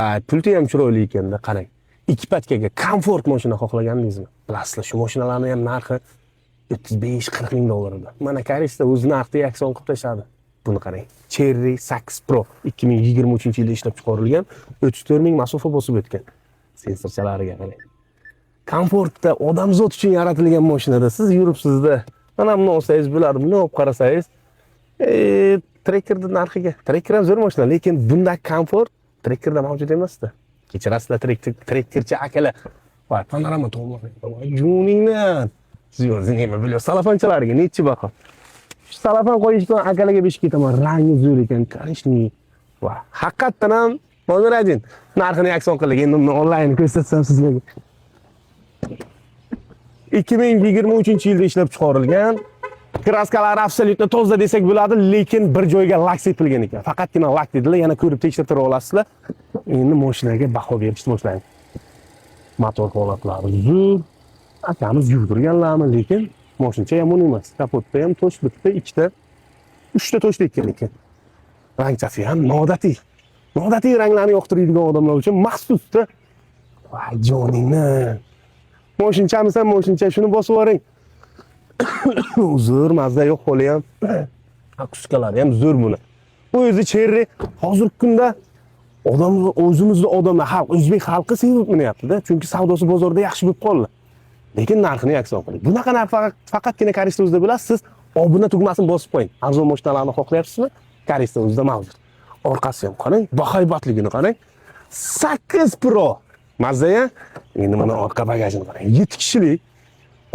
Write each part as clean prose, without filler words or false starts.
Pulti ham chiroyli ekanda, qarang. Ikki patkaga komfort mashina xohlagandingizmi? Bilasizlar, shu mashinalarning ham narxi 35-40 ming dollar edi. Mana Koreysda o'z narxida auksion qilib tashladi. Buni qarang. Cherry 8 Pro 2023-yilda ishlab chiqarilgan, 34 ming masofa bosib o'tgan. Sensorchalariga qarang. Komfortda odamzod uchun yaratilgan mashinada siz yuribsizda. Mana buni olsangiz bo'ladi, buni olib qarasangiz, Trekkerning narxiga. Trekker ham zo'r mashina, lekin bunday komfort Trekkerda mavjud emasdi. Kechirasizlar, Trekkerchi akalar. Voy, panorama to'g'ri. Juningdan. Siz nima bilasiz, salafanchalarga nechi baho? Shu salafan qo'yishdan akalarga beshib ketaman. Rangi zo'r ekan, korishni. Va haqiqatan ham Monradin narxini auksion qildik. Endi uni onlayn ko'rsatsam sizlarga. 2023-yilda ishlab chiqarilgan. Kraskalari absolyutno toza desak bo'ladi, lekin bir joyga lak sepilgan ekan. Faqatgina lak dedilar, yana ko'rib tekshirib olasizlar. Endi mashinaga baho berishni boshlaymiz. Motor holatlari zo'r. Akamiz yurdirganlarmi, lekin mashincha yomon emas. Kapotda ham tosh bitta, ikkita, uchta tosh tekkan ekan. Rangchasi ham noodatiy. Noodatiy ranglarni yoqtiradigan odamlar uchun maxsusda. Voy joningni. Mashinchamiz ham mashincha, shuni bosib yuboring. Zo'r mazda yo'q holi ham. Akuskalari ham zo'r buni. Bu o'zi Cherry hozirgi kunda o'zimizning odamlar, xalq, o'zbek xalqi sevib minyapti-da, chunki savdosi bozorda yaxshi bo'lib qoldi. Lekin narxini auksion qildik. Bunaqa narx faqatgina Koreysda o'zida bo'lasiz. Siz obuna tugmasini bosib qo'ying. Arzon mashinalarni xohlayapsizmi? Koreysda o'zida mavjud. Orqasi ham qarang, bahaybatligini qarang. 8 Pro. Mazda-ya. Endi mana orqa bagajini qarang. 7 kishilik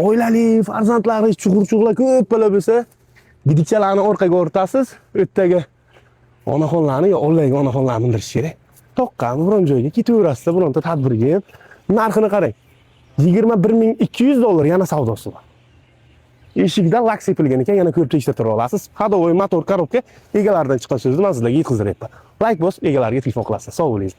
oilali, farzandlari chug'ur-chug'lar ko'p bola bo'lsa, gidikchalarni orqaga o'rtasiz, o'tdagi onaxonlarni yo oldagi onaxonlarni mindirish kerak. Toqqan biron joyga ketaverasizda, bironta tadbirga ham. Narxini qarang. 21.200 dollar yana savdosi bor. Eshikdan lak sepilgan ekan, yana ko'p tekshirib olasiz. Hadovoy motor korobka egalaridan chiqqan so'zni man sizlarga yetkazib beryapman. Like bosib egalariga telefon qilasiz. Sog' bo'ling.